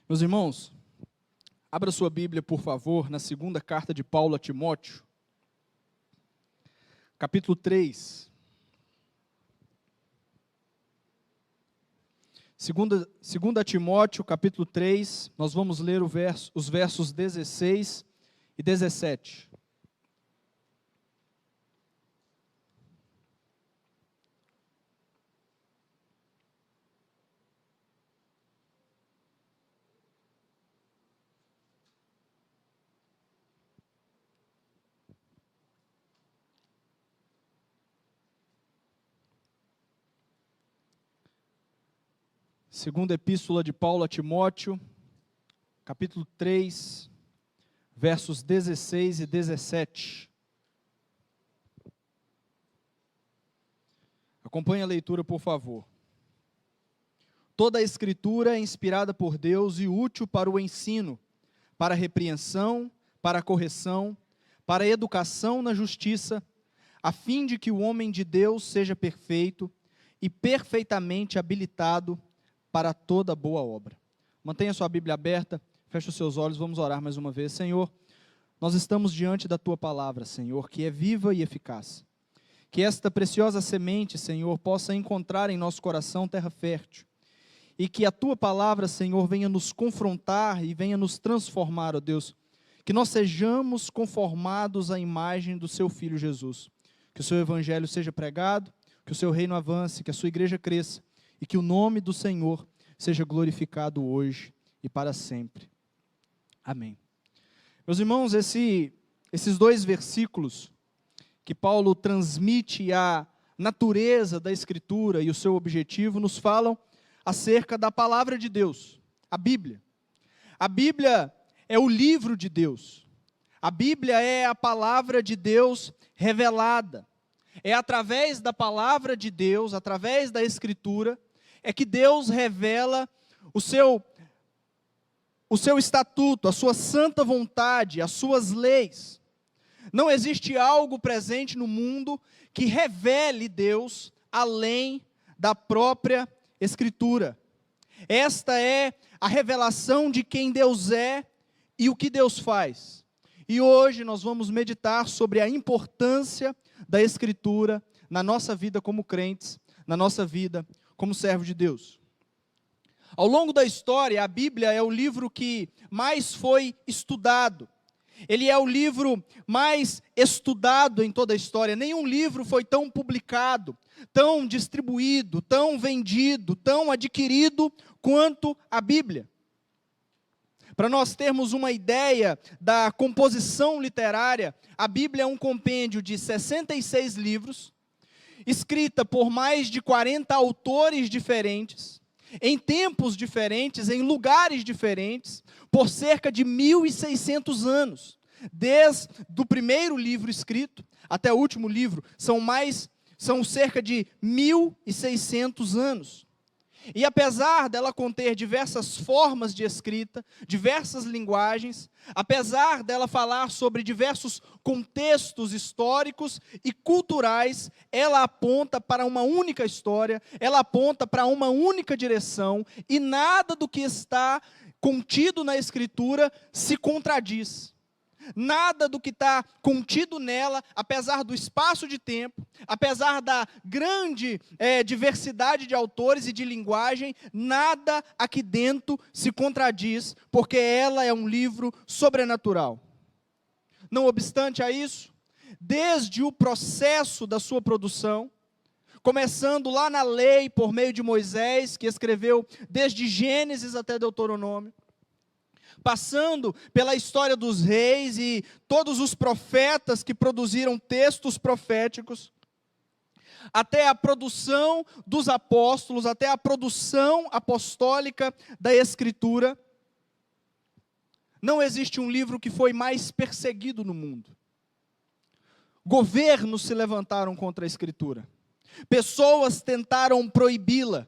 Meus irmãos, abra sua Bíblia, por favor, na segunda carta de Paulo a Timóteo, capítulo 3. Segunda Timóteo, capítulo 3, nós vamos ler os versos 16 e 17. Segunda Epístola de Paulo a Timóteo, capítulo 3, versos 16 e 17. Acompanhe a leitura, por favor. Toda a Escritura é inspirada por Deus e útil para o ensino, para a repreensão, para a correção, para a educação na justiça, a fim de que o homem de Deus seja perfeito e perfeitamente habilitado para toda boa obra. Mantenha sua Bíblia aberta, feche os seus olhos, vamos orar mais uma vez. Senhor, nós estamos diante da Tua palavra, Senhor, que é viva e eficaz. Que esta preciosa semente, Senhor, possa encontrar em nosso coração terra fértil. E que a Tua palavra, Senhor, venha nos confrontar e venha nos transformar, ó Deus. Que nós sejamos conformados à imagem do Seu Filho Jesus. Que o Seu Evangelho seja pregado, que o Seu reino avance, que a Sua igreja cresça. E que o nome do Senhor seja glorificado hoje e para sempre. Amém. Meus irmãos, esses dois versículos que Paulo transmite a natureza da Escritura e o seu objetivo, nos falam acerca da palavra de Deus, a Bíblia. A Bíblia é o livro de Deus. A Bíblia é a palavra de Deus revelada. É através da palavra de Deus, através da Escritura, é que Deus revela o seu estatuto, a sua santa vontade, as suas leis. Não existe algo presente no mundo que revele Deus além da própria Escritura. Esta é a revelação de quem Deus é e o que Deus faz. E hoje nós vamos meditar sobre a importância da Escritura na nossa vida como crentes, na nossa vida como servo de Deus. Ao longo da história, a Bíblia é o livro que mais foi estudado. Ele é o livro mais estudado em toda a história. Nenhum livro foi tão publicado, tão distribuído, tão vendido, tão adquirido quanto a Bíblia. Para nós termos uma ideia da composição literária, a Bíblia é um compêndio de 66 livros, escrita por mais de 40 autores diferentes, em tempos diferentes, em lugares diferentes, por cerca de 1.600 anos. Desde o primeiro livro escrito até o último livro, são cerca de 1.600 anos. E apesar dela conter diversas formas de escrita, diversas linguagens, apesar dela falar sobre diversos contextos históricos e culturais, ela aponta para uma única história, ela aponta para uma única direção, e nada do que está contido na Escritura se contradiz. Nada do que está contido nela, apesar do espaço de tempo, apesar da grande diversidade de autores e de linguagem, nada aqui dentro se contradiz, porque ela é um livro sobrenatural. Não obstante a isso, desde o processo da sua produção, começando lá na lei por meio de Moisés, que escreveu desde Gênesis até Deuteronômio, passando pela história dos reis e todos os profetas que produziram textos proféticos, até a produção dos apóstolos, até a produção apostólica da Escritura, não existe um livro que foi mais perseguido no mundo. Governos se levantaram contra a Escritura. Pessoas tentaram proibi-la.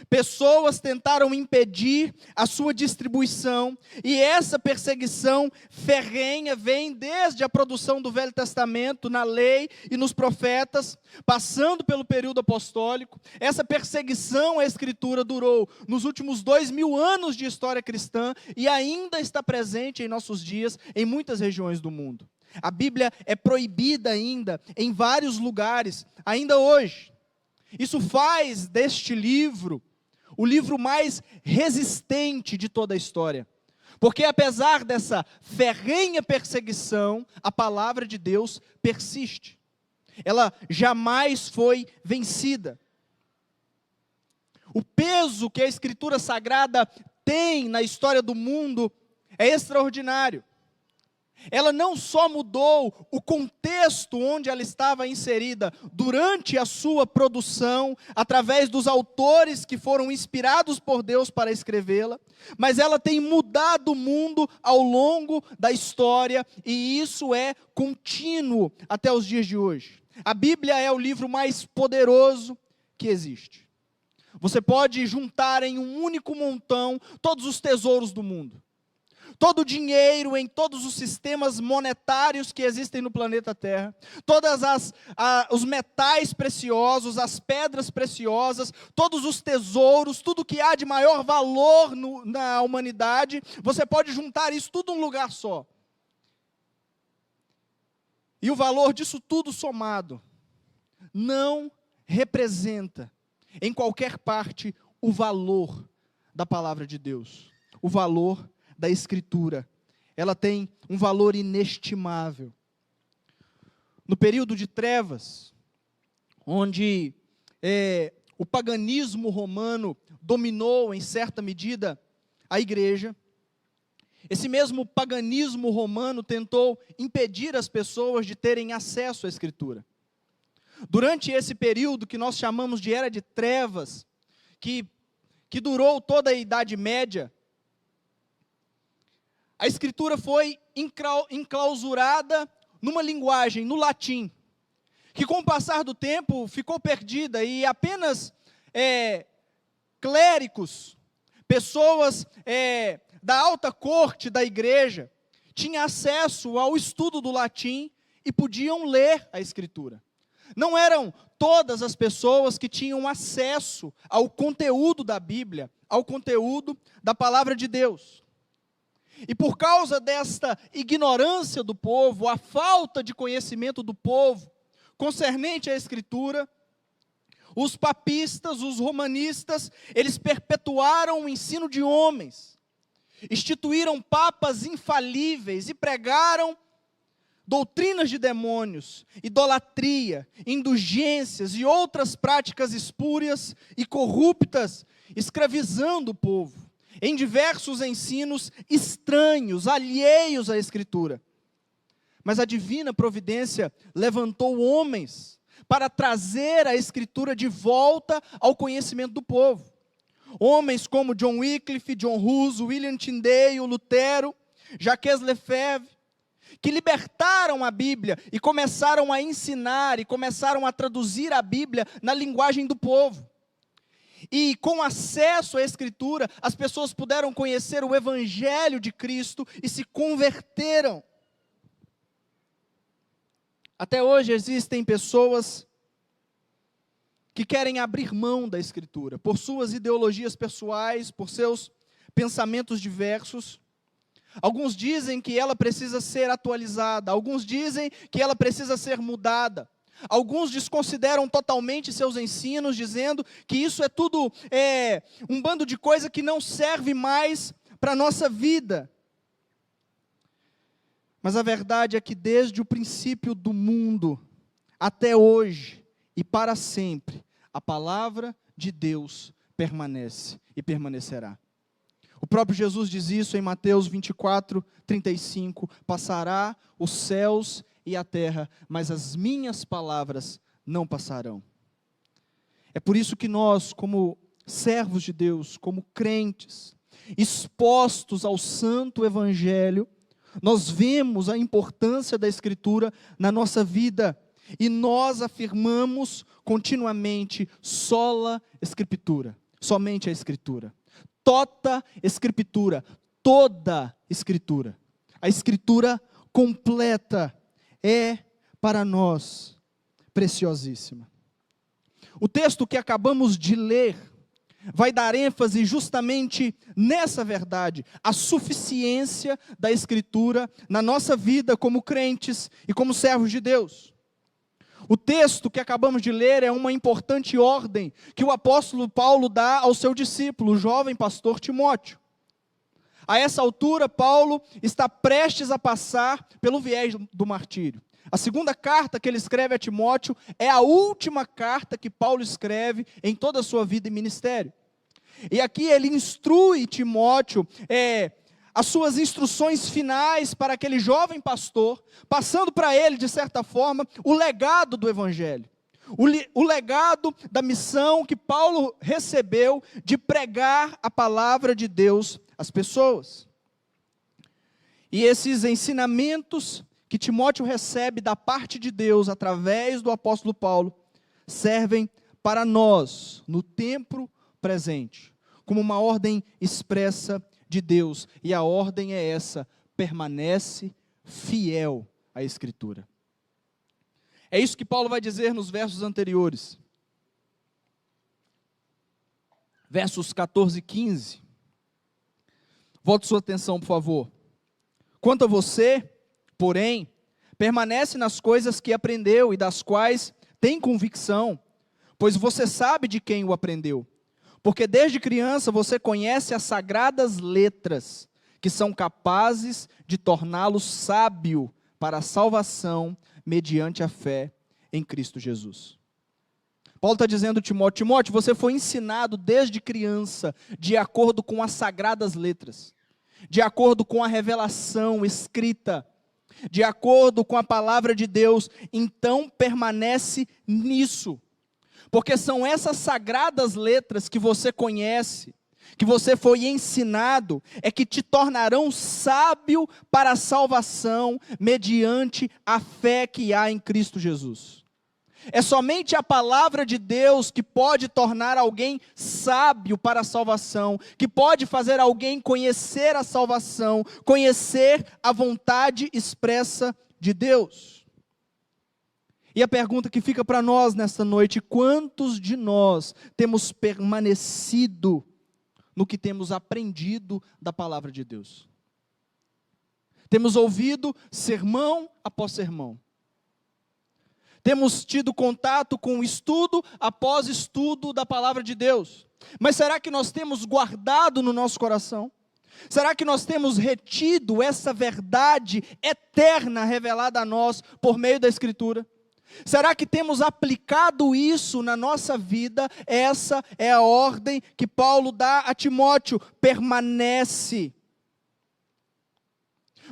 Pessoas tentaram impedir a sua distribuição, e essa perseguição ferrenha vem desde a produção do Velho Testamento, na lei e nos profetas, passando pelo período apostólico. Essa perseguição à Escritura durou nos últimos 2000 anos de história cristã e ainda está presente em nossos dias em muitas regiões do mundo. A Bíblia é proibida ainda em vários lugares, ainda hoje. Isso faz deste livro o livro mais resistente de toda a história. Porque apesar dessa ferrenha perseguição, a palavra de Deus persiste. Ela jamais foi vencida. O peso que a Escritura Sagrada tem na história do mundo é extraordinário. Ela não só mudou o contexto onde ela estava inserida durante a sua produção, através dos autores que foram inspirados por Deus para escrevê-la, mas ela tem mudado o mundo ao longo da história, e isso é contínuo até os dias de hoje. A Bíblia é o livro mais poderoso que existe. Você pode juntar em um único montão todos os tesouros do mundo. Todo o dinheiro em todos os sistemas monetários que existem no planeta Terra, todos os metais preciosos, as pedras preciosas, todos os tesouros, tudo que há de maior valor na humanidade, você pode juntar isso tudo num lugar só. E o valor disso tudo somado não representa em qualquer parte o valor da palavra de Deus, o valor da Escritura. Ela tem um valor inestimável. No período de trevas, onde o paganismo romano dominou em certa medida a igreja, esse mesmo paganismo romano tentou impedir as pessoas de terem acesso à Escritura. Durante esse período que nós chamamos de Era de Trevas, que durou toda a Idade Média, a Escritura foi enclausurada numa linguagem, no latim, que com o passar do tempo ficou perdida, e apenas clérigos, pessoas da alta corte da igreja, tinham acesso ao estudo do latim e podiam ler a Escritura. Não eram todas as pessoas que tinham acesso ao conteúdo da Bíblia, ao conteúdo da palavra de Deus. E por causa desta ignorância do povo, a falta de conhecimento do povo concernente à Escritura, os papistas, os romanistas, eles perpetuaram o ensino de homens, instituíram papas infalíveis e pregaram doutrinas de demônios, idolatria, indulgências e outras práticas espúrias e corruptas, escravizando o povo em diversos ensinos estranhos, alheios à Escritura. Mas a divina providência levantou homens para trazer a Escritura de volta ao conhecimento do povo. Homens como John Wycliffe, John Hus, William Tyndale, Lutero, Jacques Lefebvre, que libertaram a Bíblia e começaram a ensinar e começaram a traduzir a Bíblia na linguagem do povo. E com acesso à Escritura, as pessoas puderam conhecer o Evangelho de Cristo e se converteram. Até hoje existem pessoas que querem abrir mão da Escritura, por suas ideologias pessoais, por seus pensamentos diversos. Alguns dizem que ela precisa ser atualizada, alguns dizem que ela precisa ser mudada. Alguns desconsideram totalmente seus ensinos, dizendo que isso é tudo um bando de coisa que não serve mais para a nossa vida. Mas a verdade é que desde o princípio do mundo até hoje e para sempre, a palavra de Deus permanece e permanecerá. O próprio Jesus diz isso em Mateus 24, 35, passará os céus e a terra, mas as minhas palavras não passarão. É por isso que nós, como servos de Deus, como crentes, expostos ao santo evangelho, nós vemos a importância da Escritura na nossa vida, e nós afirmamos continuamente, sola Escritura, Somente a Escritura. Tota Escritura. Toda Escritura. A Escritura completa é para nós preciosíssima. O texto que acabamos de ler vai dar ênfase justamente nessa verdade, a suficiência da Escritura na nossa vida como crentes e como servos de Deus. O texto que acabamos de ler é uma importante ordem que o apóstolo Paulo dá ao seu discípulo, o jovem pastor Timóteo. A essa altura, Paulo está prestes a passar pelo viés do martírio. A segunda carta que ele escreve a Timóteo é a última carta que Paulo escreve em toda a sua vida e ministério. E aqui ele instrui Timóteo, as suas instruções finais para aquele jovem pastor, passando para ele, de certa forma, o legado do Evangelho. O legado da missão que Paulo recebeu de pregar a palavra de Deus às pessoas. E esses ensinamentos que Timóteo recebe da parte de Deus, através do apóstolo Paulo, servem para nós, no tempo presente, como uma ordem expressa de Deus. E a ordem é essa: permanece fiel à Escritura. É isso que Paulo vai dizer nos versos anteriores. Versos 14 e 15. Volte sua atenção, por favor. Quanto a você, porém, permanece nas coisas que aprendeu e das quais tem convicção, pois você sabe de quem o aprendeu. Porque desde criança você conhece as sagradas letras, que são capazes de torná-lo sábio para a salvação mediante a fé em Cristo Jesus. Paulo está dizendo a Timóteo: Timóteo, você foi ensinado desde criança de acordo com as sagradas letras, de acordo com a revelação escrita, de acordo com a palavra de Deus. Então permanece nisso, porque são essas sagradas letras que você conhece, que você foi ensinado, é que te tornarão sábio para a salvação mediante a fé que há em Cristo Jesus. É somente a palavra de Deus que pode tornar alguém sábio para a salvação, que pode fazer alguém conhecer a salvação, conhecer a vontade expressa de Deus. E a pergunta que fica para nós nesta noite: quantos de nós temos permanecido no que temos aprendido da palavra de Deus? Temos ouvido sermão após sermão. Temos tido contato com estudo após estudo da palavra de Deus. Mas será que nós temos guardado no nosso coração? Será que nós temos retido essa verdade eterna revelada a nós por meio da Escritura? Será que temos aplicado isso na nossa vida? Essa é a ordem que Paulo dá a Timóteo: permanece.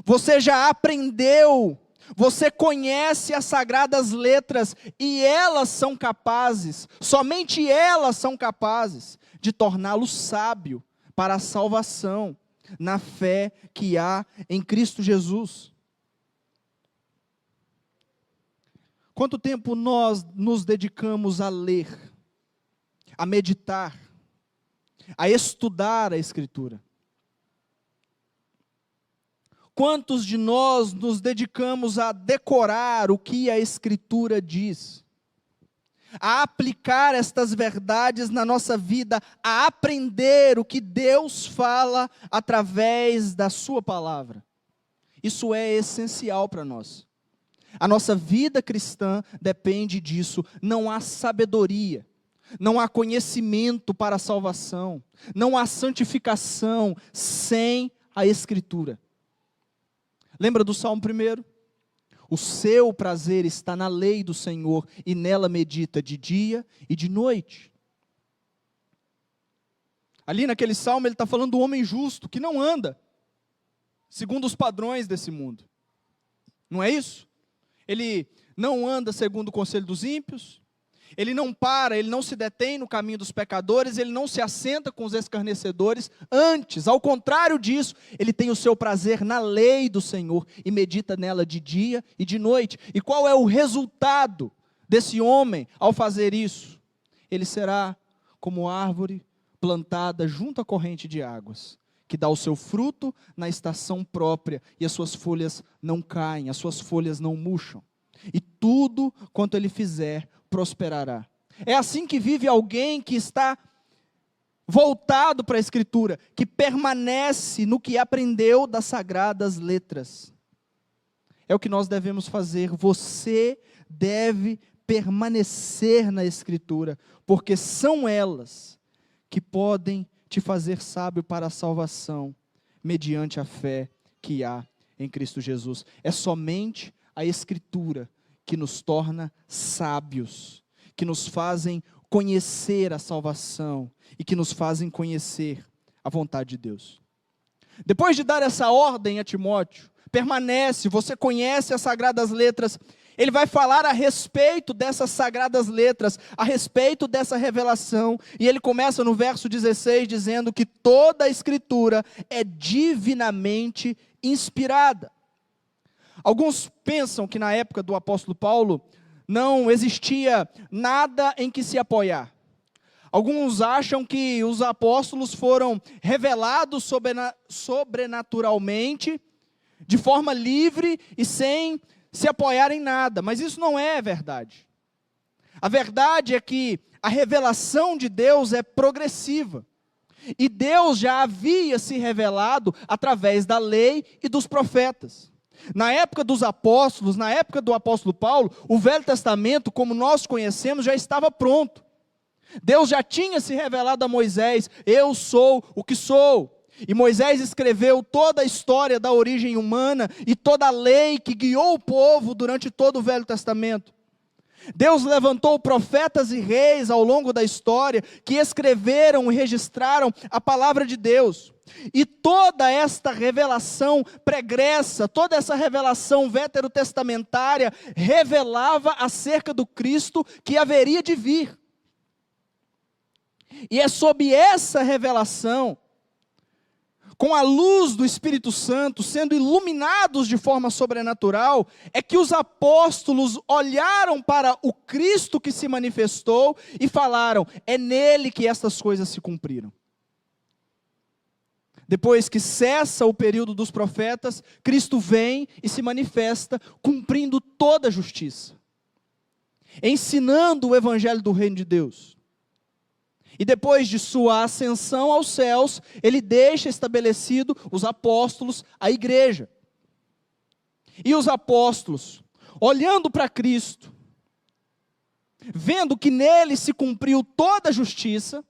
Você já aprendeu, você conhece as sagradas letras, e elas são capazes, somente elas são capazes de torná-lo sábio para a salvação, na fé que há em Cristo Jesus. Quanto tempo nós nos dedicamos a ler, a meditar, a estudar a Escritura? Quantos de nós nos dedicamos a decorar o que a Escritura diz? A aplicar estas verdades na nossa vida, a aprender o que Deus fala através da sua palavra? Isso é essencial para nós. A nossa vida cristã depende disso. Não há sabedoria, não há conhecimento para a salvação, não há santificação sem a Escritura. Lembra do Salmo 1? O seu prazer está na lei do Senhor, e nela medita de dia e de noite. Ali naquele salmo ele está falando do homem justo, que não anda segundo os padrões desse mundo. Não é isso? Ele não anda segundo o conselho dos ímpios, ele não para, ele não se detém no caminho dos pecadores, ele não se assenta com os escarnecedores. Antes, ao contrário disso, ele tem o seu prazer na lei do Senhor e medita nela de dia e de noite. E qual é o resultado desse homem ao fazer isso? Ele será como árvore plantada junto à corrente de águas, que dá o seu fruto na estação própria, e as suas folhas não caem, as suas folhas não murcham, e tudo quanto ele fizer prosperará. É assim que vive alguém que está voltado para a Escritura, que permanece no que aprendeu das sagradas letras. É o que nós devemos fazer. Você deve permanecer na Escritura, porque são elas que podem te fazer sábio para a salvação, mediante a fé que há em Cristo Jesus. É somente a Escritura que nos torna sábios, que nos fazem conhecer a salvação e que nos fazem conhecer a vontade de Deus. Depois de dar essa ordem a Timóteo, permanece, você conhece as sagradas letras, ele vai falar a respeito dessas sagradas letras, a respeito dessa revelação, e ele começa no verso 16 dizendo que toda a Escritura é divinamente inspirada. Alguns pensam que na época do apóstolo Paulo não existia nada em que se apoiar. Alguns acham que os apóstolos foram revelados sobrenaturalmente, de forma livre e sem se apoiar em nada, mas isso não é verdade. A verdade é que a revelação de Deus é progressiva, e Deus já havia se revelado através da lei e dos profetas. Na época dos apóstolos, na época do apóstolo Paulo, o Velho Testamento, como nós conhecemos, já estava pronto. Deus já tinha se revelado a Moisés: eu sou o que sou. E Moisés escreveu toda a história da origem humana e toda a lei que guiou o povo durante todo o Velho Testamento. Deus levantou profetas e reis ao longo da história que escreveram e registraram a palavra de Deus. E toda esta revelação pregressa, toda essa revelação veterotestamentária revelava acerca do Cristo que haveria de vir. E é sob essa revelação, com a luz do Espírito Santo, sendo iluminados de forma sobrenatural, é que os apóstolos olharam para o Cristo que se manifestou e falaram: é nele que estas coisas se cumpriram. Depois que cessa o período dos profetas, Cristo vem e se manifesta, cumprindo toda a justiça, ensinando o evangelho do reino de Deus. E depois de sua ascensão aos céus, ele deixa estabelecido os apóstolos, a igreja. E os apóstolos, olhando para Cristo, vendo que nele se cumpriu toda a justiça,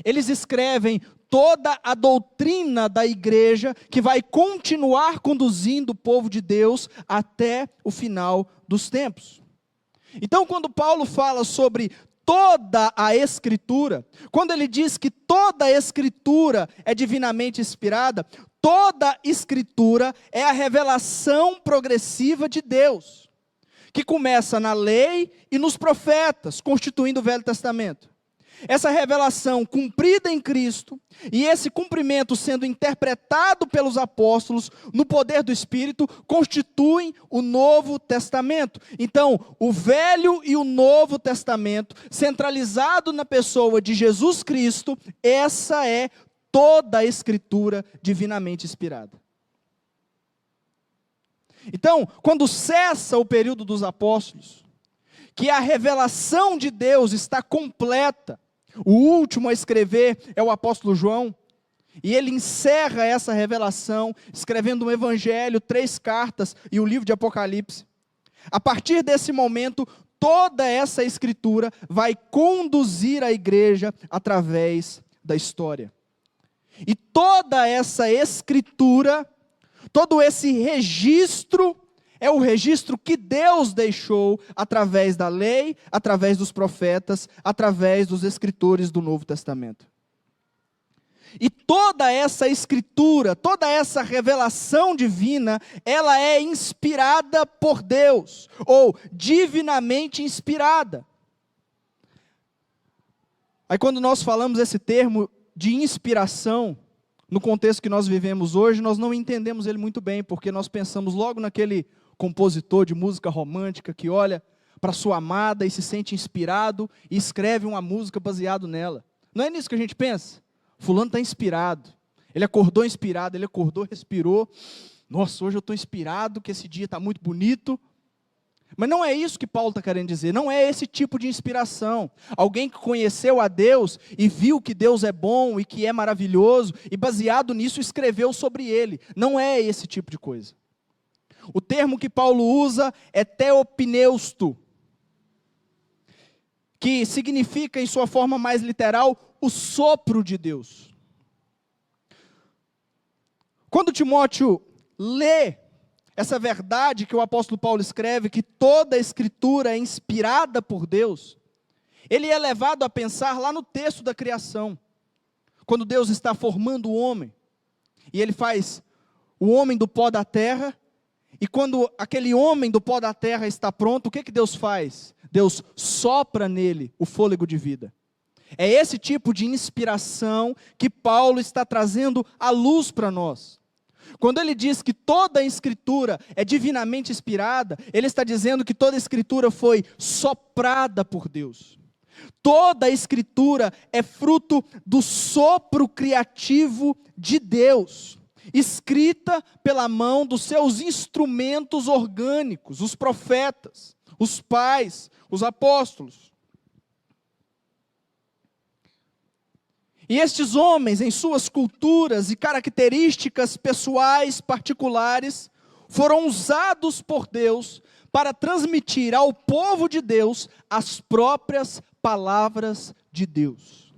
eles escrevem toda a doutrina da igreja que vai continuar conduzindo o povo de Deus até o final dos tempos. Então, quando Paulo fala sobre toda a Escritura, quando ele diz que toda a Escritura é divinamente inspirada, toda Escritura é a revelação progressiva de Deus, que começa na lei e nos profetas, constituindo o Velho Testamento. Essa revelação cumprida em Cristo, e esse cumprimento sendo interpretado pelos apóstolos no poder do Espírito, constituem o Novo Testamento. Então, o Velho e o Novo Testamento, centralizado na pessoa de Jesus Cristo, essa é toda a Escritura divinamente inspirada. Então, quando cessa o período dos apóstolos, que a revelação de Deus está completa, o último a escrever é o apóstolo João, e ele encerra essa revelação, escrevendo um evangelho, 3 cartas e o livro de Apocalipse. A partir desse momento, toda essa escritura vai conduzir a igreja através da história. E toda essa escritura, todo esse registro, é o registro que Deus deixou através da lei, através dos profetas, através dos escritores do Novo Testamento. E toda essa escritura, toda essa revelação divina, ela é inspirada por Deus, ou divinamente inspirada. Aí quando nós falamos esse termo de inspiração, no contexto que nós vivemos hoje, nós não entendemos ele muito bem, porque nós pensamos logo naquele compositor de música romântica que olha para sua amada e se sente inspirado e escreve uma música baseado nela. Não é nisso que a gente pensa? fulano está inspirado. Ele acordou inspirado, ele acordou, respirou. Nossa, hoje eu estou inspirado, que esse dia está muito bonito. Mas não é isso que Paulo está querendo dizer, não é esse tipo de inspiração. Alguém que conheceu a Deus e viu que Deus é bom e que é maravilhoso, e baseado nisso escreveu sobre ele. Não é esse tipo de coisa. O termo que Paulo usa é theopneusto, que significa, em sua forma mais literal, o sopro de Deus. Quando Timóteo lê essa verdade que o apóstolo Paulo escreve, que toda a escritura é inspirada por Deus, ele é levado a pensar lá no texto da criação, quando Deus está formando o homem, e ele faz o homem do pó da terra, e quando aquele homem do pó da terra está pronto, o que Deus faz? Deus sopra nele o fôlego de vida. É esse tipo de inspiração que Paulo está trazendo à luz para nós. Quando ele diz que toda a escritura é divinamente inspirada, ele está dizendo que toda a escritura foi soprada por Deus. Toda a escritura é fruto do sopro criativo de Deus, escrita pela mão dos seus instrumentos orgânicos, os profetas, os pais, os apóstolos. E estes homens, em suas culturas e características pessoais particulares, foram usados por Deus para transmitir ao povo de Deus as próprias palavras de Deus.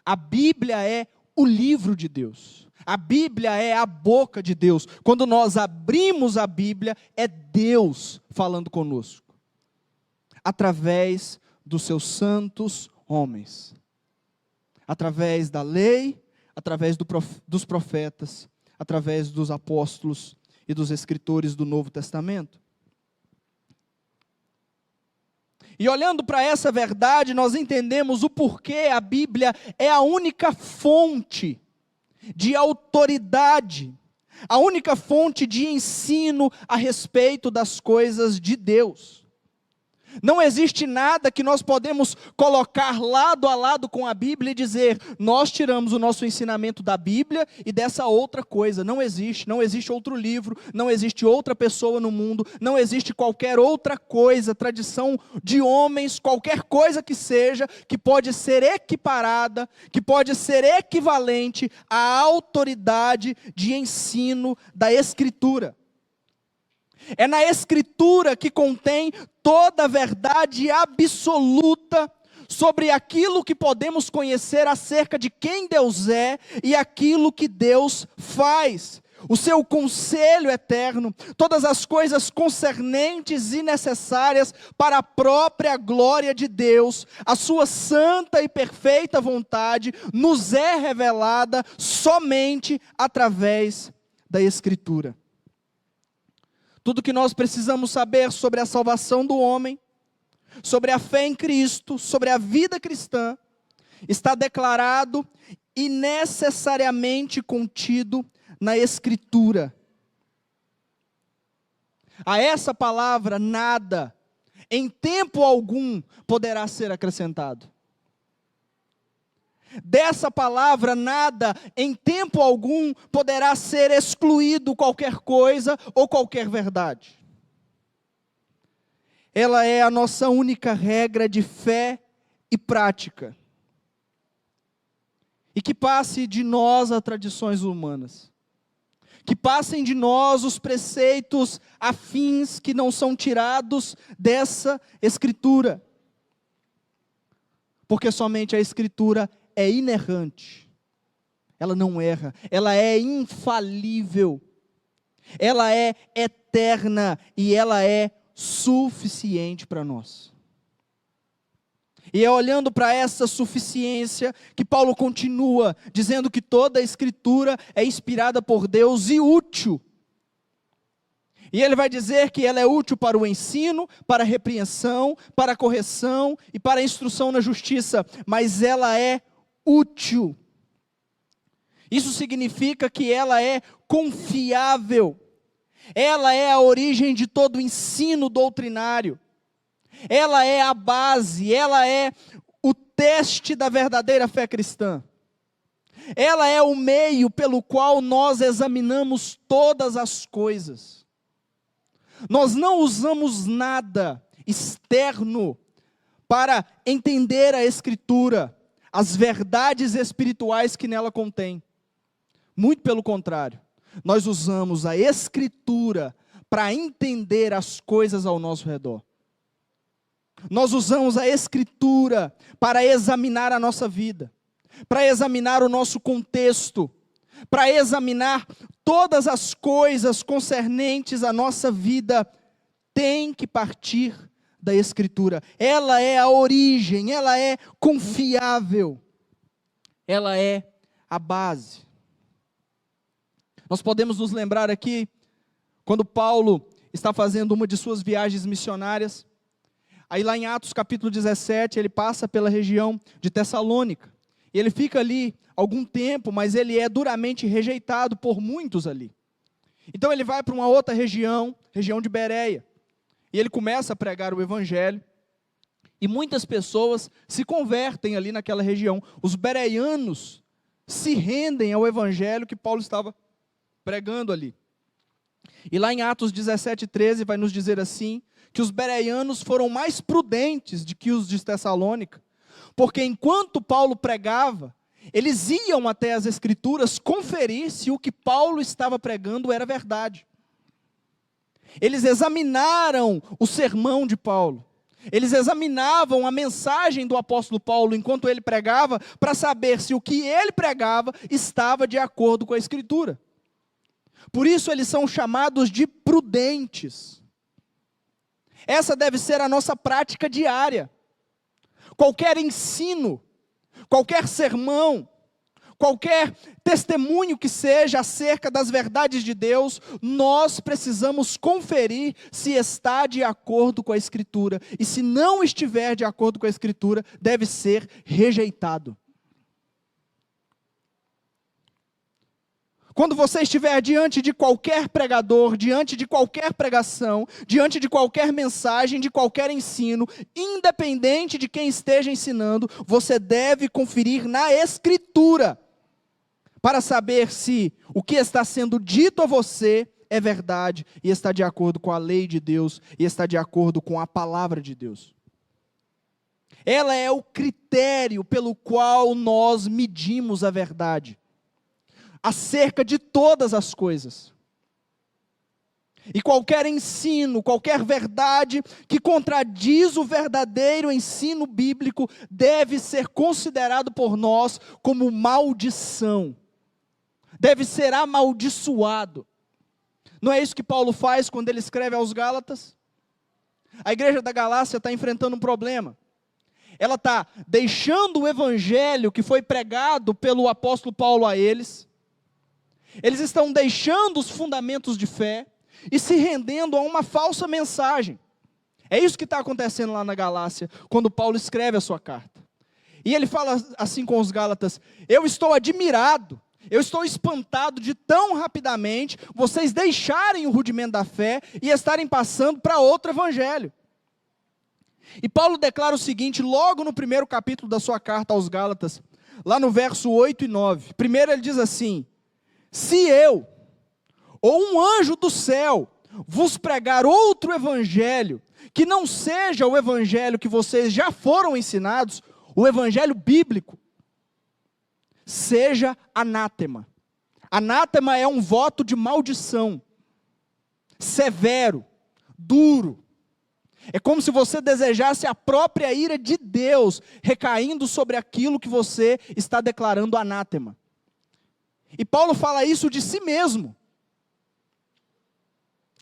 A Bíblia é o livro de Deus. A Bíblia é a boca de Deus. Quando nós abrimos a Bíblia, é Deus falando conosco, através dos seus santos homens. Através da lei, através dos profetas, através dos apóstolos e dos escritores do Novo Testamento. E olhando para essa verdade, nós entendemos o porquê a Bíblia é a única fonte de autoridade, a única fonte de ensino a respeito das coisas de Deus. Não existe nada que nós podemos colocar lado a lado com a Bíblia e dizer, nós tiramos o nosso ensinamento da Bíblia e dessa outra coisa. Não existe outro livro, não existe outra pessoa no mundo, não existe qualquer outra coisa, tradição de homens, qualquer coisa que seja, que pode ser equiparada, que pode ser equivalente à autoridade de ensino da Escritura. É na Escritura que contém toda a verdade absoluta sobre aquilo que podemos conhecer acerca de quem Deus é e aquilo que Deus faz. O seu conselho eterno, todas as coisas concernentes e necessárias para a própria glória de Deus, a sua santa e perfeita vontade, nos é revelada somente através da Escritura. Tudo que nós precisamos saber sobre a salvação do homem, sobre a fé em Cristo, sobre a vida cristã, está declarado e necessariamente contido na Escritura. A essa palavra, nada, em tempo algum, poderá ser acrescentado. Dessa palavra, nada, em tempo algum, poderá ser excluído qualquer coisa ou qualquer verdade. Ela é a nossa única regra de fé e prática. E que passe de nós as tradições humanas. Que passem de nós os preceitos afins que não são tirados dessa Escritura. Porque somente a Escritura é inerrante, ela não erra, ela é infalível, ela é eterna e ela é suficiente para nós. E é olhando para essa suficiência que Paulo continua dizendo que toda a Escritura é inspirada por Deus e útil. E ele vai dizer que ela é útil para o ensino, para a repreensão, para a correção e para a instrução na justiça, mas ela é útil. Isso significa que ela é confiável. Ela é a origem de todo o ensino doutrinário. Ela é a base, ela é o teste da verdadeira fé cristã. Ela é o meio pelo qual nós examinamos todas as coisas. Nós não usamos nada externo para entender a Escritura, as verdades espirituais que nela contém. Muito pelo contrário, nós usamos a Escritura para entender as coisas ao nosso redor. Nós usamos a Escritura para examinar a nossa vida, para examinar o nosso contexto, para examinar todas as coisas concernentes à nossa vida. Tem que partir da Escritura. Ela é a origem, ela é confiável, ela é a base. Nós podemos nos lembrar aqui, quando Paulo está fazendo uma de suas viagens missionárias, aí lá em Atos capítulo 17, ele passa pela região de Tessalônica, e ele fica ali algum tempo, mas ele é duramente rejeitado por muitos ali. Então ele vai para uma outra região de Bereia, e ele começa a pregar o evangelho, e muitas pessoas se convertem ali naquela região. Os bereianos se rendem ao evangelho que Paulo estava pregando ali. E lá em Atos 17:13 vai nos dizer assim, que os bereianos foram mais prudentes do que os de Tessalônica, porque enquanto Paulo pregava, eles iam até as Escrituras conferir se o que Paulo estava pregando era verdade. Eles examinaram o sermão de Paulo, eles examinavam a mensagem do apóstolo Paulo enquanto ele pregava, para saber se o que ele pregava estava de acordo com a Escritura. Por isso eles são chamados de prudentes. Essa deve ser a nossa prática diária. Qualquer ensino, qualquer sermão, qualquer testemunho que seja acerca das verdades de Deus, nós precisamos conferir se está de acordo com a Escritura. E se não estiver de acordo com a Escritura, deve ser rejeitado. Quando você estiver diante de qualquer pregador, diante de qualquer pregação, diante de qualquer mensagem, de qualquer ensino, independente de quem esteja ensinando, você deve conferir na Escritura, para saber se o que está sendo dito a você é verdade, e está de acordo com a lei de Deus, e está de acordo com a palavra de Deus. Ela é o critério pelo qual nós medimos a verdade acerca de todas as coisas. E qualquer ensino, qualquer verdade que contradiz o verdadeiro ensino bíblico deve ser considerado por nós como maldição. Deve ser amaldiçoado. Não é isso que Paulo faz quando ele escreve aos Gálatas? A igreja da Galácia está enfrentando um problema. Ela está deixando o evangelho que foi pregado pelo apóstolo Paulo a eles. Eles estão deixando os fundamentos de fé e se rendendo a uma falsa mensagem. É isso que está acontecendo lá na Galácia, quando Paulo escreve a sua carta. E ele fala assim com os Gálatas: eu estou admirado, eu estou espantado de tão rapidamente vocês deixarem o rudimento da fé e estarem passando para outro evangelho. E Paulo declara o seguinte, logo no primeiro capítulo da sua carta aos Gálatas, lá no verso 8 e 9. Primeiro ele diz assim: se eu, ou um anjo do céu, vos pregar outro evangelho, que não seja o evangelho que vocês já foram ensinados, o evangelho bíblico, seja anátema. Anátema é um voto de maldição, severo, duro. É como se você desejasse a própria ira de Deus recaindo sobre aquilo que você está declarando anátema. E Paulo fala isso de si mesmo,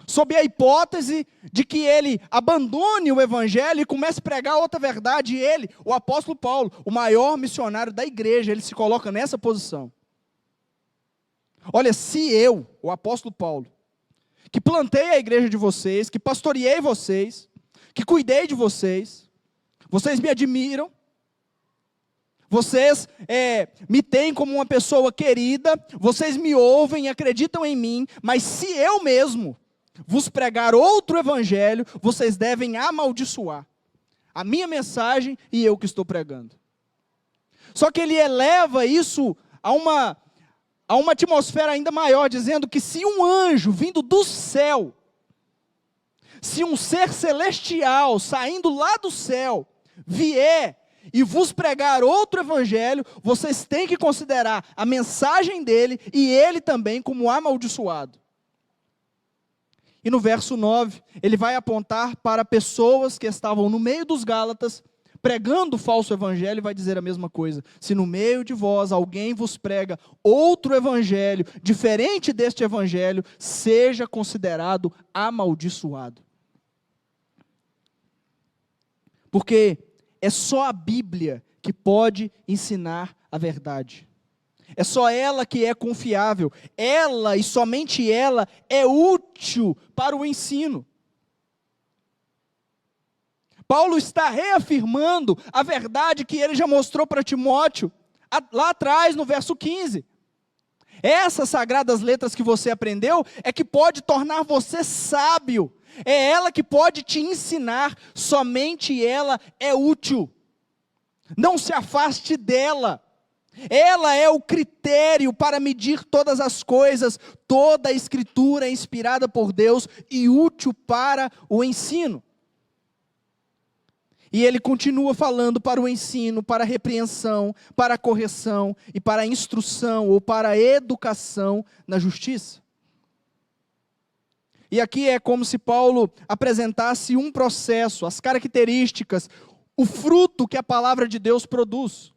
sob a hipótese de que ele abandone o evangelho e comece a pregar outra verdade. E ele, o apóstolo Paulo, o maior missionário da igreja, ele se coloca nessa posição. Olha, se eu, o apóstolo Paulo, que plantei a igreja de vocês, que pastoreei vocês, que cuidei de vocês, vocês me admiram, vocês me têm como uma pessoa querida, vocês me ouvem e acreditam em mim, mas se eu mesmo vos pregar outro evangelho, vocês devem amaldiçoar a minha mensagem e eu que estou pregando. Só que ele eleva isso há uma atmosfera ainda maior, dizendo que se um anjo vindo do céu, se um ser celestial saindo lá do céu, vier e vos pregar outro evangelho, vocês têm que considerar a mensagem dele e ele também como amaldiçoado. E no verso 9, ele vai apontar para pessoas que estavam no meio dos Gálatas, pregando o falso evangelho, e vai dizer a mesma coisa. Se no meio de vós alguém vos prega outro evangelho, diferente deste evangelho, seja considerado amaldiçoado. Porque é só a Bíblia que pode ensinar a verdade. É só ela que é confiável. Ela e somente ela é útil para o ensino. Paulo está reafirmando a verdade que ele já mostrou para Timóteo, lá atrás no verso 15. Essas sagradas letras que você aprendeu é que pode tornar você sábio. É ela que pode te ensinar, somente ela é útil. Não se afaste dela. Ela é o critério para medir todas as coisas. Toda a Escritura é inspirada por Deus e útil para o ensino. E ele continua falando para o ensino, para a repreensão, para a correção e para a instrução ou para a educação na justiça. E aqui é como se Paulo apresentasse um processo, as características, o fruto que a palavra de Deus produz.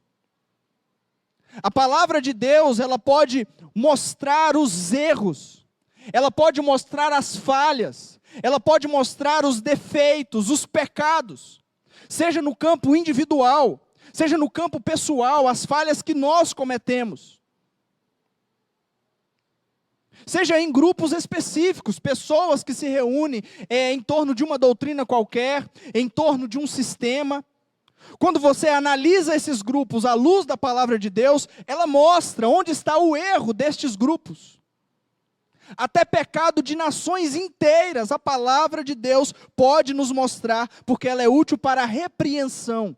A palavra de Deus, ela pode mostrar os erros, ela pode mostrar as falhas, ela pode mostrar os defeitos, os pecados, seja no campo individual, seja no campo pessoal, as falhas que nós cometemos. Seja em grupos específicos, pessoas que se reúnem em torno de uma doutrina qualquer, em torno de um sistema. Quando você analisa esses grupos à luz da palavra de Deus, ela mostra onde está o erro destes grupos. Até pecado de nações inteiras, a palavra de Deus pode nos mostrar, porque ela é útil para a repreensão.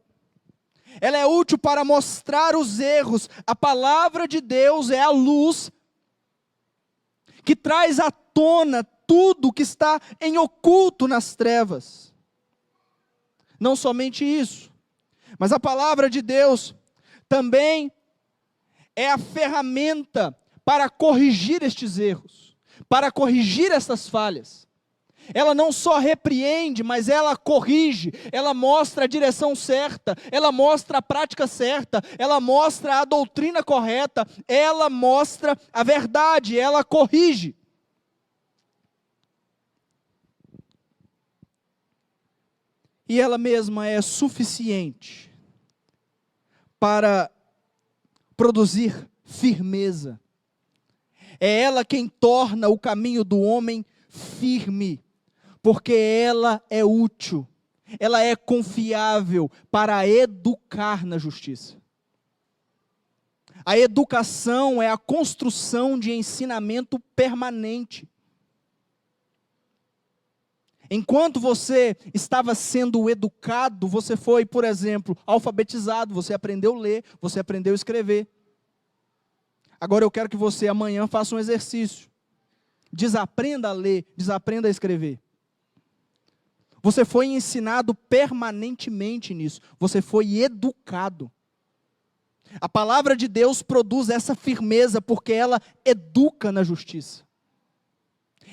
Ela é útil para mostrar os erros. A palavra de Deus é a luz que traz à tona tudo que está em oculto nas trevas. Não somente isso, mas a palavra de Deus também é a ferramenta para corrigir estes erros, para corrigir estas falhas. Ela não só repreende, mas ela corrige, ela mostra a direção certa, ela mostra a prática certa, ela mostra a doutrina correta, ela mostra a verdade, ela corrige. E ela mesma é suficiente para produzir firmeza. É ela quem torna o caminho do homem firme, porque ela é útil, ela é confiável para educar na justiça. A educação é a construção de ensinamento permanente. Enquanto você estava sendo educado, você foi, por exemplo, alfabetizado, você aprendeu a ler, você aprendeu a escrever. Agora eu quero que você amanhã faça um exercício. Desaprenda a ler, desaprenda a escrever. Você foi ensinado permanentemente nisso, você foi educado. A palavra de Deus produz essa firmeza porque ela educa na justiça.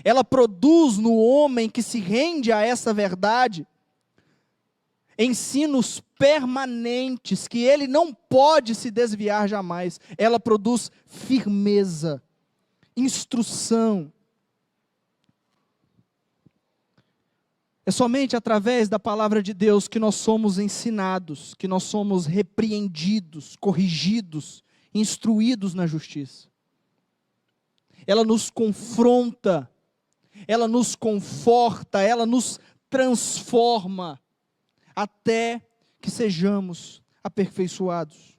Ela produz no homem que se rende a essa verdade ensinos permanentes que ele não pode se desviar jamais. Ela produz firmeza, instrução. É somente através da palavra de Deus que nós somos ensinados, que nós somos repreendidos, corrigidos, instruídos na justiça. Ela nos confronta, ela nos conforta, ela nos transforma, até que sejamos aperfeiçoados.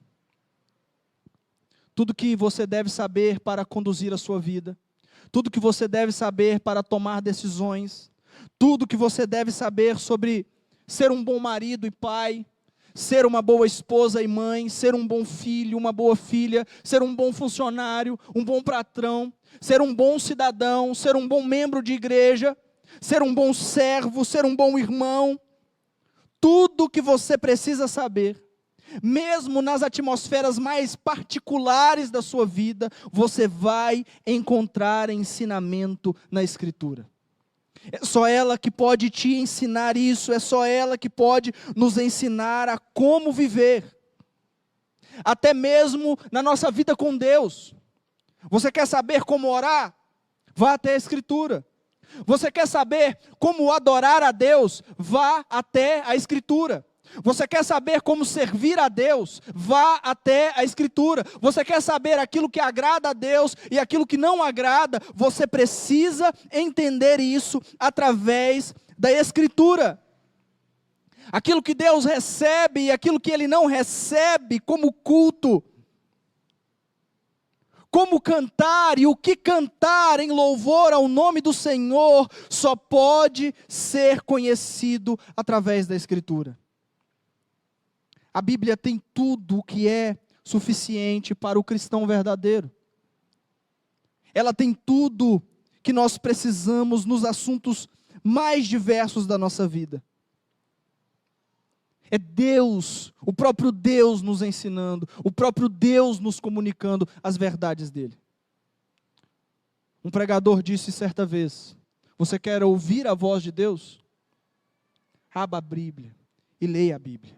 Tudo que você deve saber para conduzir a sua vida, tudo que você deve saber para tomar decisões, tudo que você deve saber sobre ser um bom marido e pai, ser uma boa esposa e mãe, ser um bom filho, uma boa filha, ser um bom funcionário, um bom patrão, ser um bom cidadão, ser um bom membro de igreja, ser um bom servo, ser um bom irmão. Tudo que você precisa saber, mesmo nas atmosferas mais particulares da sua vida, você vai encontrar ensinamento na Escritura. É só ela que pode te ensinar isso, é só ela que pode nos ensinar a como viver. Até mesmo na nossa vida com Deus. Você quer saber como orar? Vá até a Escritura. Você quer saber como adorar a Deus? Vá até a Escritura. Você quer saber como servir a Deus? Vá até a Escritura. Você quer saber aquilo que agrada a Deus e aquilo que não agrada? Você precisa entender isso através da Escritura. Aquilo que Deus recebe e aquilo que Ele não recebe como culto. Como cantar e o que cantar em louvor ao nome do Senhor só pode ser conhecido através da Escritura. A Bíblia tem tudo o que é suficiente para o cristão verdadeiro. Ela tem tudo que nós precisamos nos assuntos mais diversos da nossa vida. É Deus, o próprio Deus nos ensinando, o próprio Deus nos comunicando as verdades dele. Um pregador disse certa vez: você quer ouvir a voz de Deus? Abra a Bíblia e leia a Bíblia.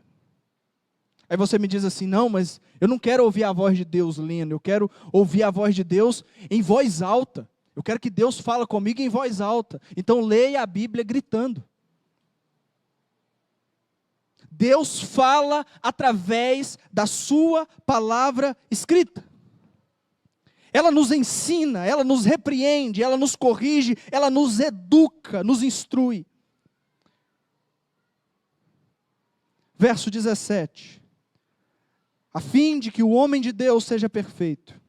Aí você me diz assim: não, mas eu não quero ouvir a voz de Deus lendo, eu quero ouvir a voz de Deus em voz alta. Eu quero que Deus fale comigo em voz alta. Então leia a Bíblia gritando. Deus fala através da sua palavra escrita. Ela nos ensina, ela nos repreende, ela nos corrige, ela nos educa, nos instrui. Verso 17. A fim de que o homem de Deus seja perfeito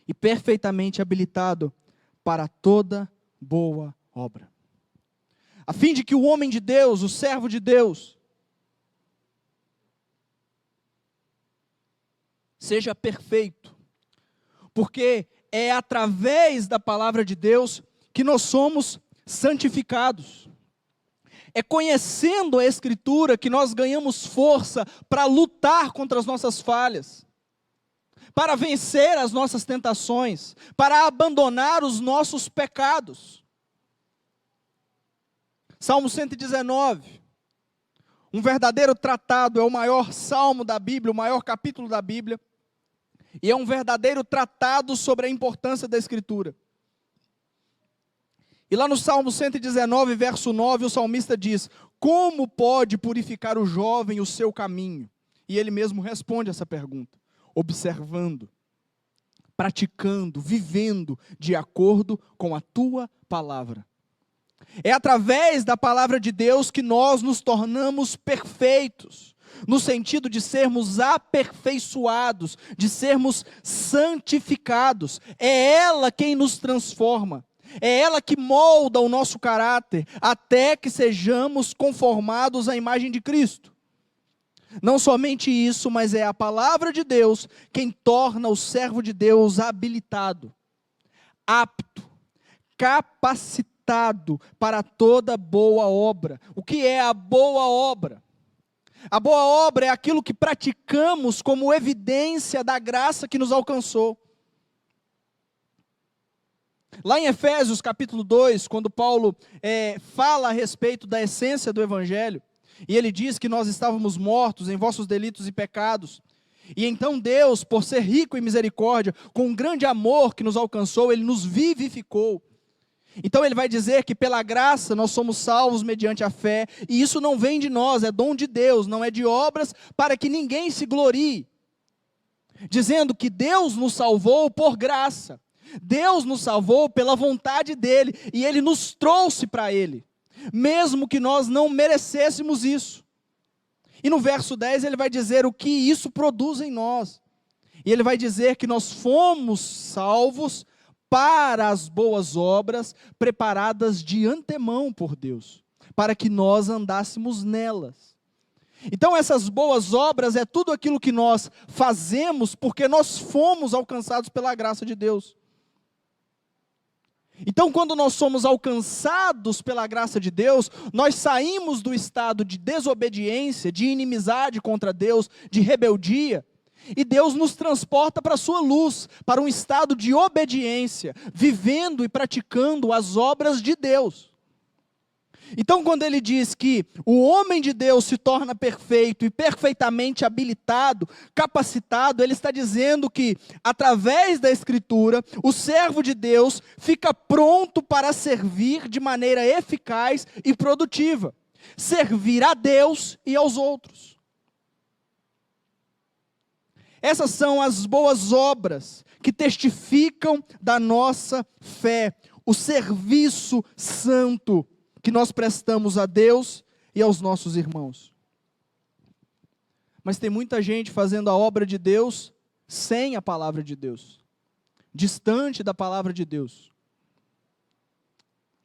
e perfeitamente habilitado para toda boa obra. A fim de que o homem de Deus, o servo de Deus, seja perfeito, porque é através da palavra de Deus que nós somos santificados. É conhecendo a Escritura que nós ganhamos força para lutar contra as nossas falhas, para vencer as nossas tentações, para abandonar os nossos pecados. Salmo 119, um verdadeiro tratado, é o maior salmo da Bíblia, o maior capítulo da Bíblia, e é um verdadeiro tratado sobre a importância da Escritura. E lá no Salmo 119, verso 9, o salmista diz: como pode purificar o jovem o seu caminho? E ele mesmo responde essa pergunta: observando, praticando, vivendo de acordo com a tua palavra. É através da palavra de Deus que nós nos tornamos perfeitos, no sentido de sermos aperfeiçoados, de sermos santificados. É ela quem nos transforma. É ela que molda o nosso caráter, até que sejamos conformados à imagem de Cristo. Não somente isso, mas é a palavra de Deus quem torna o servo de Deus habilitado, apto, capacitado para toda boa obra. O que é a boa obra? A boa obra é aquilo que praticamos como evidência da graça que nos alcançou. Lá em Efésios capítulo 2, quando Paulo fala a respeito da essência do Evangelho, e ele diz que nós estávamos mortos em vossos delitos e pecados, e então Deus, por ser rico em misericórdia, com um grande amor que nos alcançou, Ele nos vivificou. Então ele vai dizer que pela graça nós somos salvos mediante a fé, e isso não vem de nós, é dom de Deus, não é de obras, para que ninguém se glorie. Dizendo que Deus nos salvou por graça. Deus nos salvou pela vontade dEle, e Ele nos trouxe para Ele, mesmo que nós não merecêssemos isso. E no verso 10 ele vai dizer o que isso produz em nós. E ele vai dizer que nós fomos salvos para as boas obras, preparadas de antemão por Deus, para que nós andássemos nelas. Então essas boas obras é tudo aquilo que nós fazemos porque nós fomos alcançados pela graça de Deus. Então, quando nós somos alcançados pela graça de Deus, nós saímos do estado de desobediência, de inimizade contra Deus, de rebeldia, e Deus nos transporta para a sua luz, para um estado de obediência, vivendo e praticando as obras de Deus. Então, quando ele diz que o homem de Deus se torna perfeito e perfeitamente habilitado, capacitado, ele está dizendo que, através da Escritura, o servo de Deus fica pronto para servir de maneira eficaz e produtiva. Servir a Deus e aos outros. Essas são as boas obras que testificam da nossa fé, o serviço santo que nós prestamos a Deus e aos nossos irmãos. Mas tem muita gente fazendo a obra de Deus sem a palavra de Deus, distante da palavra de Deus.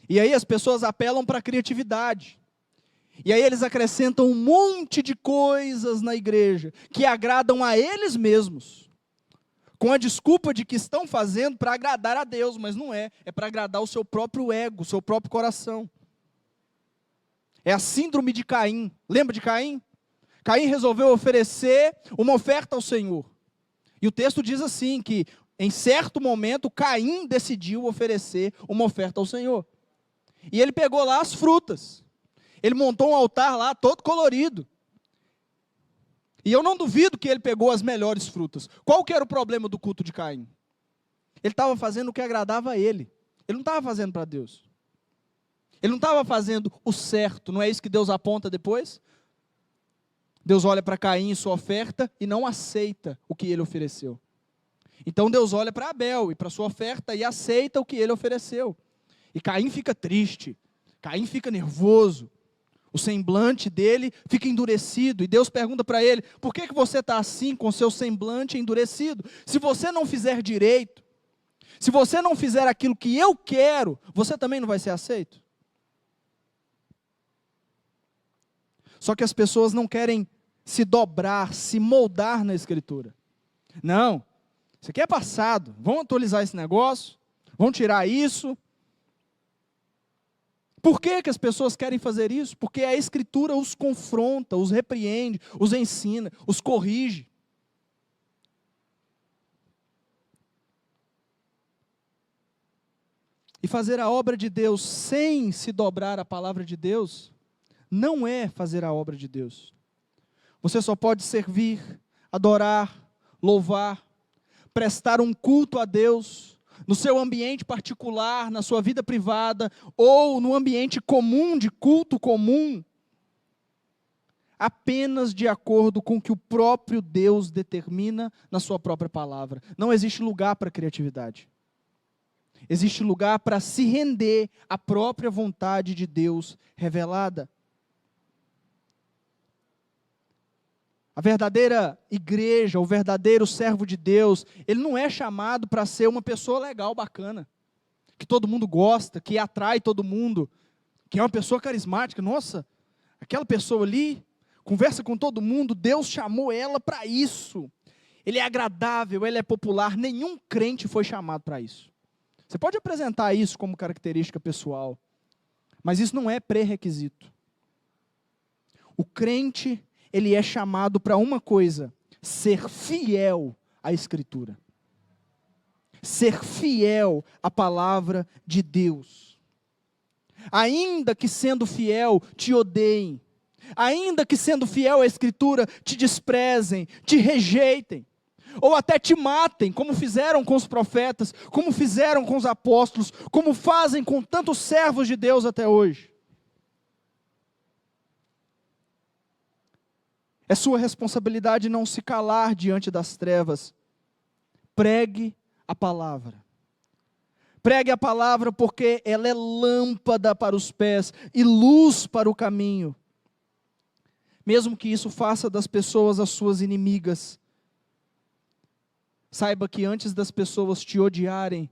E aí as pessoas apelam para a criatividade. E aí eles acrescentam um monte de coisas na igreja que agradam a eles mesmos, com a desculpa de que estão fazendo para agradar a Deus, mas não é, é para agradar o seu próprio ego, o seu próprio coração. É a síndrome de Caim. Lembra de Caim? Caim resolveu oferecer uma oferta ao Senhor. E o texto diz assim, que em certo momento Caim decidiu oferecer uma oferta ao Senhor. E ele pegou lá as frutas. Ele montou um altar lá todo colorido. E eu não duvido que ele pegou as melhores frutas. Qual que era o problema do culto de Caim? Ele estava fazendo o que agradava a ele. Ele não estava fazendo para Deus. Ele não estava fazendo o certo, não é isso que Deus aponta depois? Deus olha para Caim e sua oferta e não aceita o que ele ofereceu. Então Deus olha para Abel e para sua oferta e aceita o que ele ofereceu. E Caim fica triste, Caim fica nervoso, o semblante dele fica endurecido. E Deus pergunta para ele, por que você está assim com o seu semblante endurecido? Se você não fizer direito, se você não fizer aquilo que eu quero, você também não vai ser aceito? Só que as pessoas não querem se dobrar, se moldar na Escritura. Não, isso aqui é passado, vamos atualizar esse negócio, vamos tirar isso. Por que as pessoas querem fazer isso? Porque a Escritura os confronta, os repreende, os ensina, os corrige. E fazer a obra de Deus sem se dobrar à palavra de Deus, não é fazer a obra de Deus. Você só pode servir, adorar, louvar, prestar um culto a Deus, no seu ambiente particular, na sua vida privada, ou no ambiente comum, de culto comum, apenas de acordo com o que o próprio Deus determina na sua própria palavra. Não existe lugar para criatividade. Existe lugar para se render à própria vontade de Deus revelada. A verdadeira igreja, o verdadeiro servo de Deus, ele não é chamado para ser uma pessoa legal, bacana, que todo mundo gosta, que atrai todo mundo, que é uma pessoa carismática. Nossa, aquela pessoa ali conversa com todo mundo, Deus chamou ela para isso. Ele é agradável, ele é popular, nenhum crente foi chamado para isso. Você pode apresentar isso como característica pessoal, mas isso não é pré-requisito. O crente, ele é chamado para uma coisa: ser fiel à Escritura. Ser fiel à palavra de Deus. Ainda que sendo fiel te odeiem, ainda que sendo fiel à Escritura te desprezem, te rejeitem, ou até te matem, como fizeram com os profetas, como fizeram com os apóstolos, como fazem com tantos servos de Deus até hoje. É sua responsabilidade não se calar diante das trevas. Pregue a palavra. Pregue a palavra porque ela é lâmpada para os pés e luz para o caminho. Mesmo que isso faça das pessoas as suas inimigas, saiba que antes das pessoas te odiarem,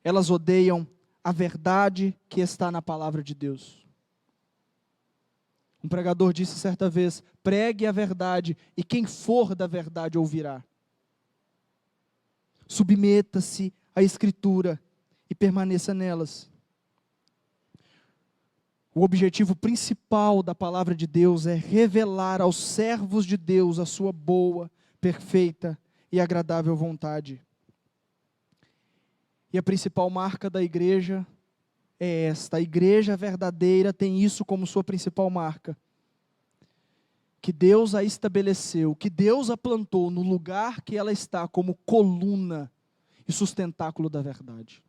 elas odeiam a verdade que está na palavra de Deus. Um pregador disse certa vez: pregue a verdade, e quem for da verdade ouvirá. Submeta-se à Escritura e permaneça nelas. O objetivo principal da palavra de Deus é revelar aos servos de Deus a sua boa, perfeita e agradável vontade. E a principal marca da igreja é esta: a igreja verdadeira tem isso como sua principal marca. Que Deus a estabeleceu, que Deus a plantou no lugar que ela está, como coluna e sustentáculo da verdade.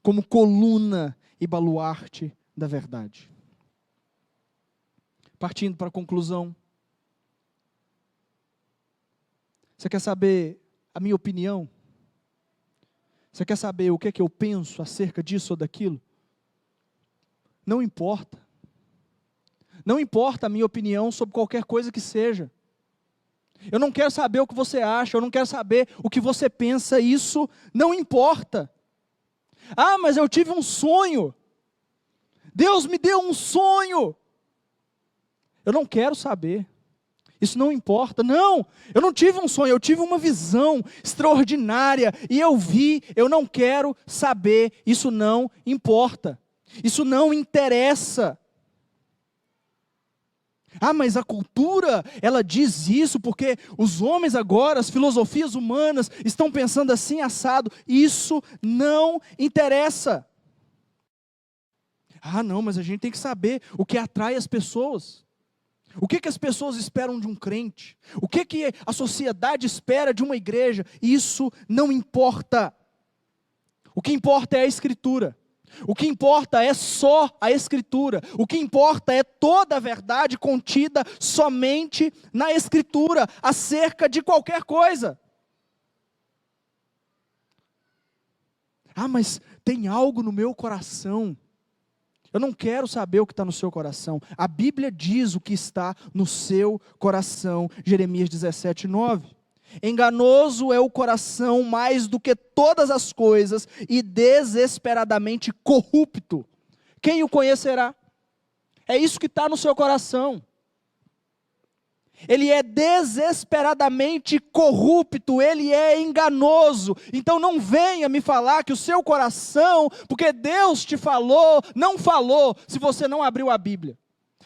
Como coluna e baluarte da verdade. Partindo para a conclusão. Você quer saber a minha opinião? Você quer saber o que é que eu penso acerca disso ou daquilo? Não importa. Não importa a minha opinião sobre qualquer coisa que seja. Eu não quero saber o que você acha, eu não quero saber o que você pensa, isso não importa. Ah, mas eu tive um sonho. Deus me deu um sonho. Eu não quero saber. Isso não importa. Não, eu não tive um sonho, eu tive uma visão extraordinária e eu vi, eu não quero saber. Isso não importa. Isso não interessa. Ah, mas a cultura, ela diz isso porque os homens agora, as filosofias humanas, estão pensando assim, assado. Isso não interessa. Ah, não, mas a gente tem que saber o que atrai as pessoas. O que as pessoas esperam de um crente? O que a sociedade espera de uma igreja? Isso não importa. O que importa é a Escritura. O que importa é só a Escritura. O que importa é toda a verdade contida somente na Escritura, acerca de qualquer coisa. Ah, mas tem algo no meu coração. Eu não quero saber o que está no seu coração. A Bíblia diz o que está no seu coração. Jeremias 17:9. Enganoso é o coração mais do que todas as coisas e desesperadamente corrupto. Quem o conhecerá? É isso que está no seu coração. Ele é desesperadamente corrupto, ele é enganoso. Então não venha me falar que o seu coração, porque Deus te falou, não falou, se você não abriu a Bíblia.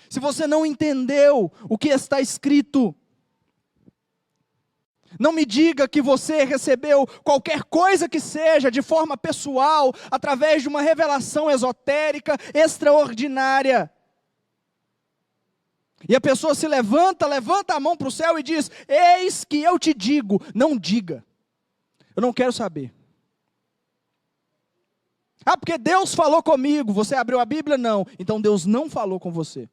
Se você não entendeu o que está escrito. Não me diga que você recebeu qualquer coisa que seja de forma pessoal, através de uma revelação esotérica, extraordinária. E a pessoa se levanta a mão para o céu e diz: eis que eu te digo. Não diga. Eu não quero saber. Ah, porque Deus falou comigo. Você abriu a Bíblia? Não. Então Deus não falou com você.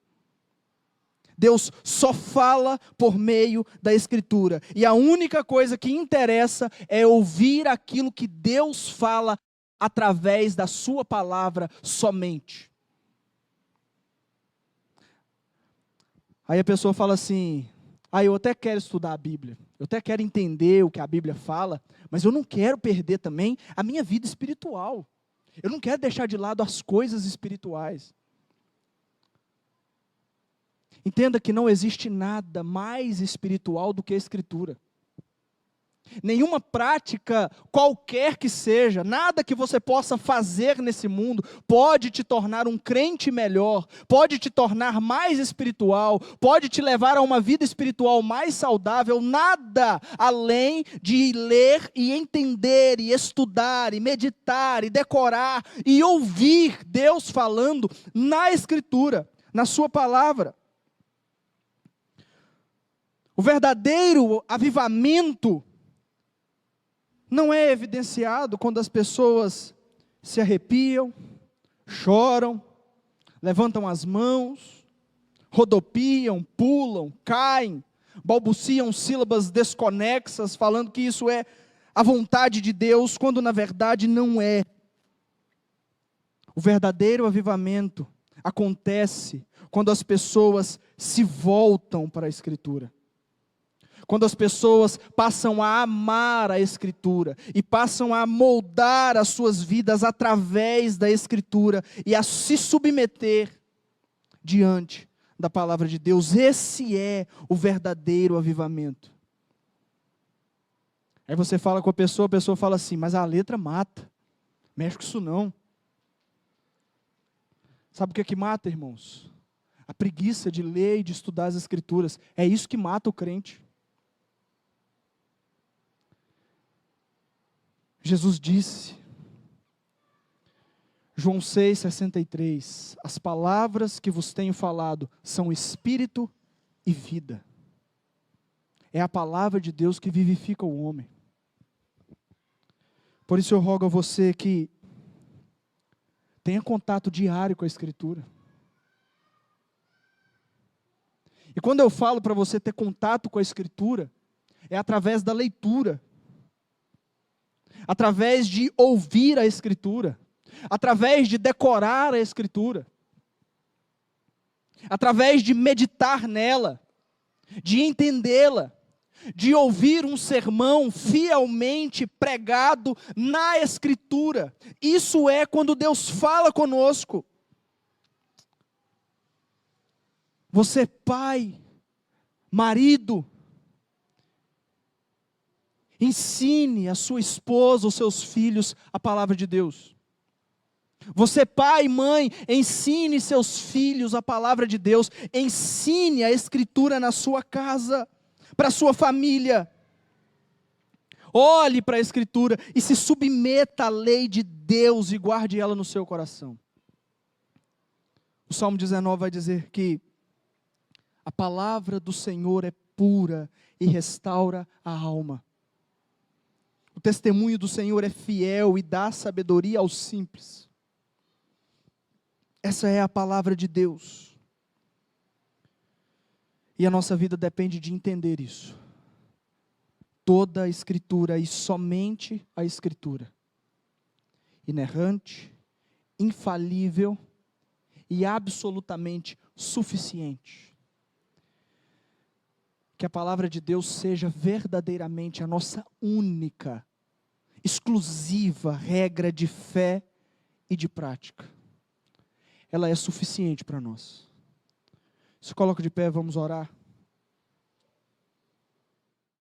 Deus só fala por meio da Escritura. E a única coisa que interessa é ouvir aquilo que Deus fala através da sua palavra somente. Aí a pessoa fala assim: eu até quero estudar a Bíblia, eu até quero entender o que a Bíblia fala, mas eu não quero perder também a minha vida espiritual. Eu não quero deixar de lado as coisas espirituais. Entenda que não existe nada mais espiritual do que a Escritura. Nenhuma prática qualquer que seja, nada que você possa fazer nesse mundo, pode te tornar um crente melhor, pode te tornar mais espiritual, pode te levar a uma vida espiritual mais saudável, nada além de ler e entender e estudar e meditar e decorar e ouvir Deus falando na Escritura, na sua palavra. O verdadeiro avivamento não é evidenciado quando as pessoas se arrepiam, choram, levantam as mãos, rodopiam, pulam, caem, balbuciam sílabas desconexas, falando que isso é a vontade de Deus, quando na verdade não é. O verdadeiro avivamento acontece quando as pessoas se voltam para a Escritura. Quando as pessoas passam a amar a Escritura e passam a moldar as suas vidas através da Escritura e a se submeter diante da palavra de Deus. Esse é o verdadeiro avivamento. Aí você fala com a pessoa fala assim, mas a letra mata. Mexe com isso não. Sabe o que é que mata, irmãos? A preguiça de ler e de estudar as Escrituras. É isso que mata o crente. Jesus disse, João 6,63, as palavras que vos tenho falado são espírito e vida. É a palavra de Deus que vivifica o homem. Por isso eu rogo a você que tenha contato diário com a Escritura. E quando eu falo para você ter contato com a Escritura, é através da leitura, através de ouvir a Escritura, através de decorar a Escritura, através de meditar nela, de entendê-la, de ouvir um sermão fielmente pregado na Escritura. Isso é quando Deus fala conosco. Você, pai, marido, ensine a sua esposa, os seus filhos, a palavra de Deus. Você, pai e mãe, ensine seus filhos a palavra de Deus. Ensine a Escritura na sua casa, para a sua família. Olhe para a Escritura e se submeta à lei de Deus e guarde ela no seu coração. O Salmo 19 vai dizer que a palavra do Senhor é pura e restaura a alma. O testemunho do Senhor é fiel e dá sabedoria aos simples. Essa é a palavra de Deus. E a nossa vida depende de entender isso. Toda a Escritura e somente a Escritura. Inerrante, infalível e absolutamente suficiente. Que a palavra de Deus seja verdadeiramente a nossa única, exclusiva regra de fé e de prática. Ela é suficiente para nós. Se coloca de pé, vamos orar.